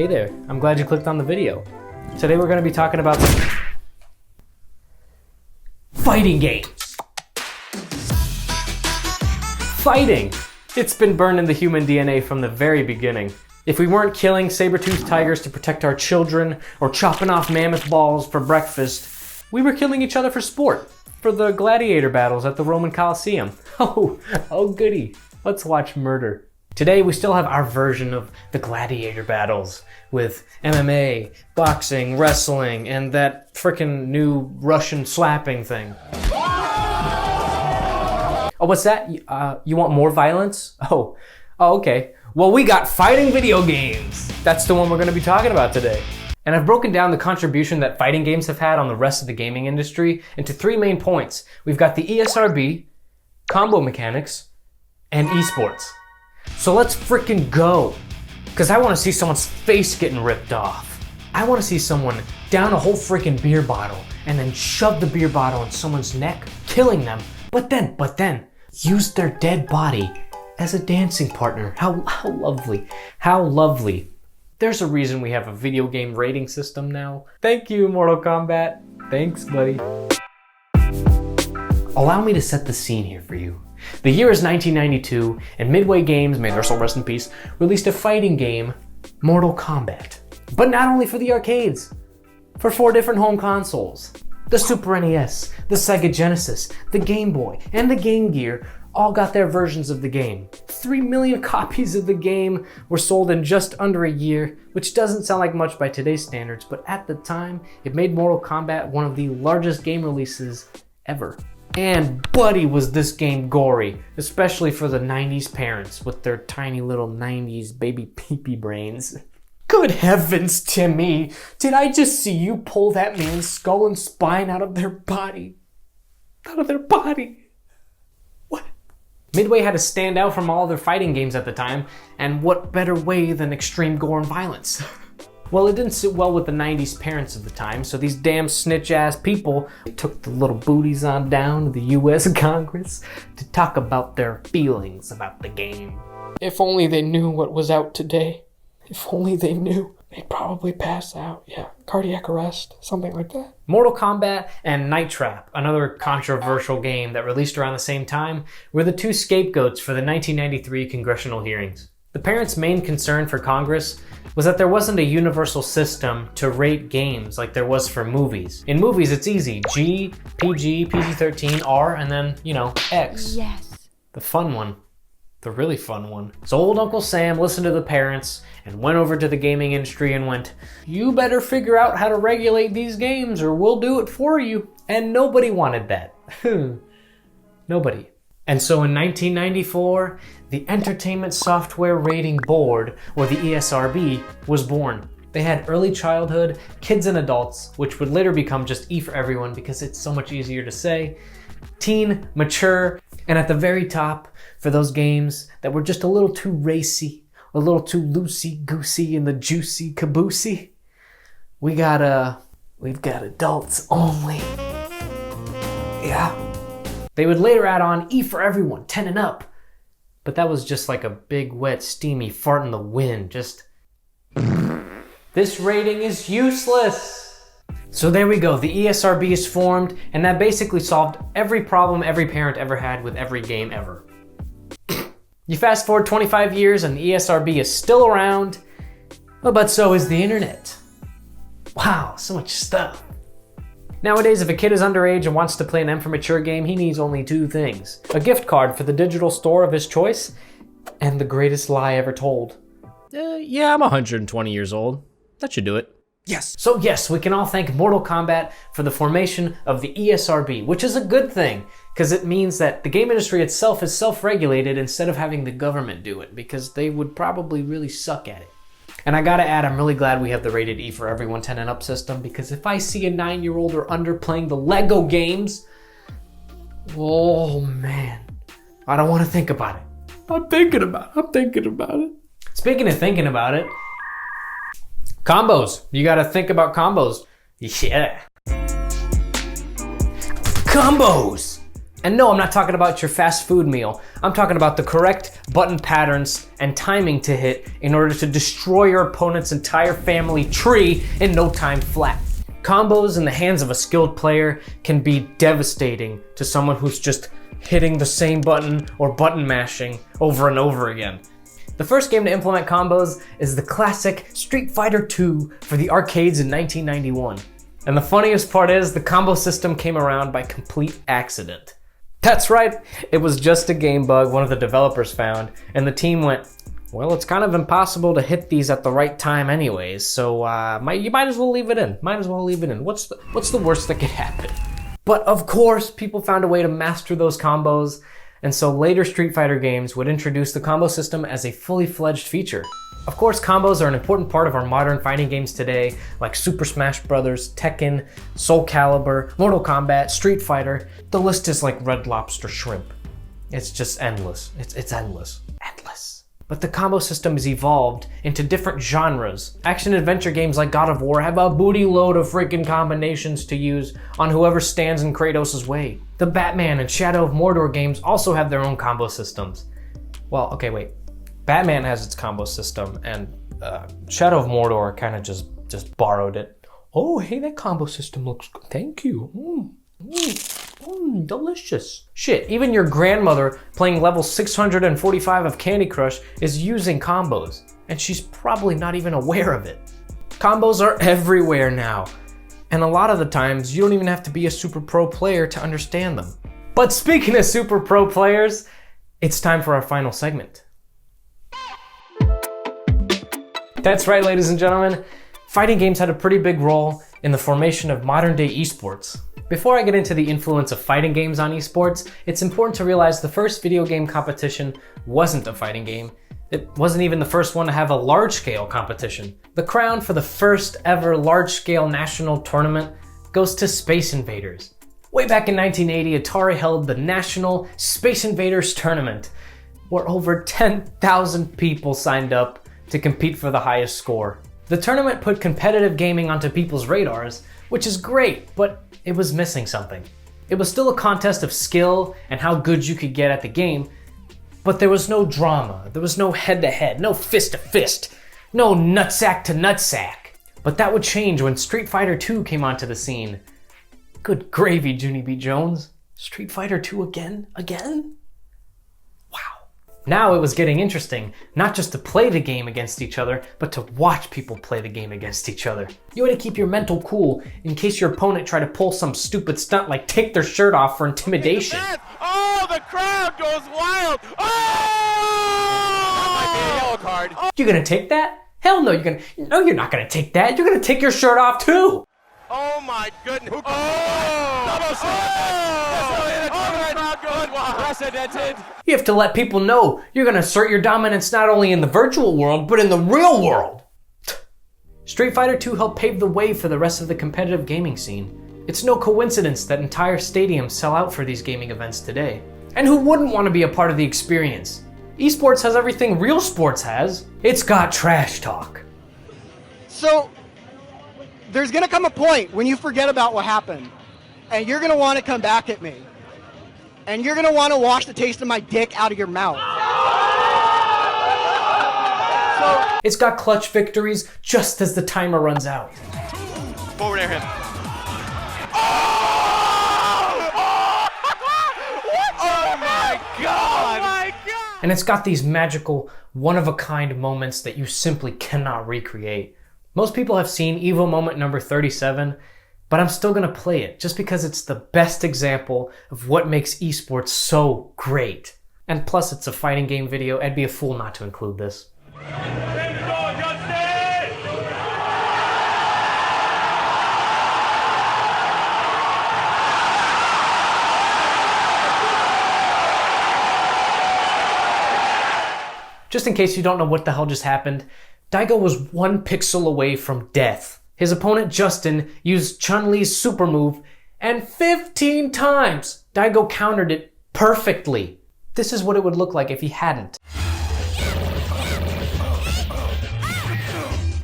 Hey there, I'm glad you clicked on the video. Today we're going to be talking about fighting games. Fighting! It's been burned in the human DNA from the very beginning. If we weren't killing saber-toothed tigers to protect our children or chopping off mammoth balls for breakfast, we were killing each other for sport, for the gladiator battles at the Roman Colosseum. Oh goody, let's watch murder. Today we still have our version of the gladiator battles with MMA, boxing, wrestling, and that frickin' new Russian slapping thing. Oh, what's that? You want more violence? Oh, okay. Well, we got fighting video games. That's the one we're gonna be talking about today. And I've broken down the contribution that fighting games have had on the rest of the gaming industry into three main points. We've got the ESRB, combo mechanics, and eSports. So let's frickin' go. Cause I wanna see someone's face getting ripped off. I wanna see someone down a whole frickin' beer bottle and then shove the beer bottle in someone's neck, killing them, but then use their dead body as a dancing partner. How lovely, how lovely. There's a reason we have a video game rating system now. Thank you, Mortal Kombat. Thanks, buddy. Allow me to set the scene here for you. The year is 1992, and Midway Games, may their soul rest in peace, released a fighting game, Mortal Kombat. But not only for the arcades, for 4 different home consoles. The Super NES, the Sega Genesis, the Game Boy, and the Game Gear all got their versions of the game. 3 million copies of the game were sold in just under a year, which doesn't sound like much by today's standards, but at the time, it made Mortal Kombat one of the largest game releases ever. And buddy was this game gory, especially for the 90s parents with their tiny little 90s baby pee-pee brains. Good heavens, Timmy, did I just see you pull that man's skull and spine out of their body? Out of their body? What? Midway had to stand out from all other fighting games at the time, and what better way than extreme gore and violence? Well, it didn't sit well with the 90s parents of the time, so these damn snitch-ass people took the little booties on down to the US Congress to talk about their feelings about the game. If only they knew what was out today. If only they knew. They'd probably pass out. Yeah, cardiac arrest, something like that. Mortal Kombat and Night Trap, another controversial game that released around the same time, were the two scapegoats for the 1993 congressional hearings. The parents' main concern for Congress was that there wasn't a universal system to rate games like there was for movies. In movies, it's easy. G, PG, PG-13, R, and then, X. Yes. The fun one. The really fun one. So old Uncle Sam listened to the parents and went over to the gaming industry and went, "You better figure out how to regulate these games or we'll do it for you." And nobody wanted that. Nobody. And so in 1994, the Entertainment Software Rating Board, or the ESRB, was born. They had early childhood, kids and adults, which would later become just E for everyone because it's so much easier to say, teen, mature, and at the very top, for those games that were just a little too racy, a little too loosey-goosey in the juicy caboosey, we've got adults only. Yeah. They would later add on E for everyone, 10 and up. But that was just like a big, wet, steamy fart in the wind, just... This rating is useless! So there we go, the ESRB is formed, and that basically solved every problem every parent ever had with every game ever. You fast forward 25 years and the ESRB is still around, but so is the internet. Wow, so much stuff. Nowadays, if a kid is underage and wants to play an M for Mature game, he needs only 2 things. A gift card for the digital store of his choice, and the greatest lie ever told. Yeah, I'm 120 years old. That should do it. Yes. So yes, we can all thank Mortal Kombat for the formation of the ESRB, which is a good thing, because it means that the game industry itself is self-regulated instead of having the government do it, because they would probably really suck at it. And I gotta add, I'm really glad we have the rated E for everyone 10 and up system, because if I see a 9-year-old or under playing the Lego games, oh man, I don't want to think about it. I'm thinking about it. Speaking of thinking about it, combos. You gotta think about combos. Yeah. Combos! And no, I'm not talking about your fast food meal. I'm talking about the correct button patterns and timing to hit in order to destroy your opponent's entire family tree in no time flat. Combos in the hands of a skilled player can be devastating to someone who's just hitting the same button or button mashing over and over again. The first game to implement combos is the classic Street Fighter II for the arcades in 1991. And the funniest part is the combo system came around by complete accident. That's right, it was just a game bug one of the developers found, and the team went, well, it's kind of impossible to hit these at the right time anyways, so you might as well leave it in. What's the worst that could happen? But of course, people found a way to master those combos, and so later Street Fighter games would introduce the combo system as a fully fledged feature. Of course, combos are an important part of our modern fighting games today, like Super Smash Bros., Tekken, Soul Calibur, Mortal Kombat, Street Fighter. The list is like Red Lobster shrimp. It's just endless. It's endless. Endless. But the combo system has evolved into different genres. Action-adventure games like God of War have a booty load of freaking combinations to use on whoever stands in Kratos' way. The Batman and Shadow of Mordor games also have their own combo systems. Well, okay, wait. Batman has its combo system, and Shadow of Mordor kind of just borrowed it. Oh, hey, that combo system looks good. Thank you. Delicious. Shit, even your grandmother playing level 645 of Candy Crush is using combos, and she's probably not even aware of it. Combos are everywhere now, and a lot of the times you don't even have to be a super pro player to understand them. But speaking of super pro players, it's time for our final segment. That's right, ladies and gentlemen. Fighting games had a pretty big role in the formation of modern day esports. Before I get into the influence of fighting games on esports, it's important to realize the first video game competition wasn't a fighting game. It wasn't even the first one to have a large-scale competition. The crown for the first ever large-scale national tournament goes to Space Invaders. Way back in 1980, Atari held the National Space Invaders Tournament, where over 10,000 people signed up to compete for the highest score. The tournament put competitive gaming onto people's radars, which is great, but it was missing something. It was still a contest of skill and how good you could get at the game, but there was no drama, there was no head-to-head, no fist-to-fist, no nutsack to nutsack. But that would change when Street Fighter II came onto the scene. Good gravy, Junie B. Jones. Street Fighter II again? Now it was getting interesting, not just to play the game against each other, but to watch people play the game against each other. You had to keep your mental cool in case your opponent tried to pull some stupid stunt like take their shirt off for intimidation. Oh, the crowd goes wild! Oh! That might be a yellow card. You gonna take that? Hell no, you're not gonna take that. You're gonna take your shirt off too. Oh my goodness! Unprecedented! You have to let people know you're gonna assert your dominance not only in the virtual world, but in the real world. Street Fighter II helped pave the way for the rest of the competitive gaming scene. It's no coincidence that entire stadiums sell out for these gaming events today. And who wouldn't want to be a part of the experience? Esports has everything real sports has. It's got trash talk. So, there's gonna come a point when you forget about what happened, and you're gonna want to come back at me. And you're gonna want to wash the taste of my dick out of your mouth. So, it's got clutch victories just as the timer runs out. Forward air him. Oh my God! And it's got these magical, one-of-a-kind moments that you simply cannot recreate. Most people have seen Evo moment number 37, but I'm still gonna play it just because it's the best example of what makes esports so great. And plus it's a fighting game video, I'd be a fool not to include this. Just in case you don't know what the hell just happened, Daigo was 1 pixel away from death. His opponent Justin used Chun-Li's super move, and 15 times Daigo countered it perfectly. This is what it would look like if he hadn't.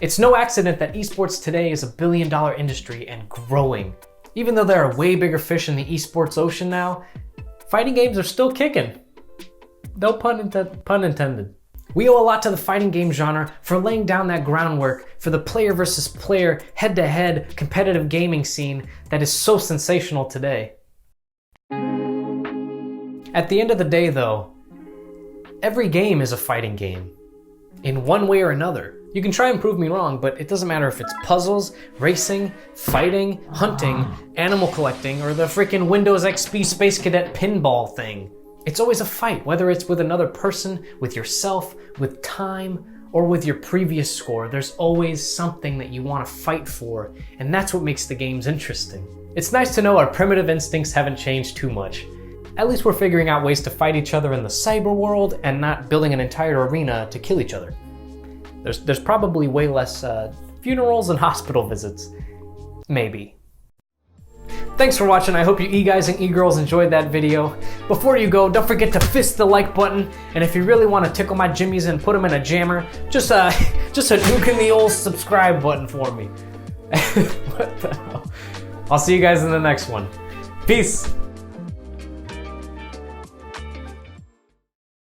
It's no accident that esports today is a billion-dollar industry and growing. Even though there are way bigger fish in the esports ocean now, fighting games are still kicking. No pun intended. We owe a lot to the fighting game genre for laying down that groundwork for the player versus player, head-to-head competitive gaming scene that is so sensational today. At the end of the day though, every game is a fighting game, in one way or another. You can try and prove me wrong, but it doesn't matter if it's puzzles, racing, fighting, hunting, animal collecting, or the freaking Windows XP Space Cadet pinball thing. It's always a fight, whether it's with another person, with yourself, with time, or with your previous score. There's always something that you want to fight for, and that's what makes the games interesting. It's nice to know our primitive instincts haven't changed too much. At least we're figuring out ways to fight each other in the cyber world and not building an entire arena to kill each other. There's probably way less funerals and hospital visits. Maybe. Thanks for watching. I hope you e-guys and e-girls enjoyed that video. Before you go, don't forget to fist the like button. And if you really want to tickle my jimmies and put them in a jammer, just nuking the old subscribe button for me. What the hell? I'll see you guys in the next one. Peace.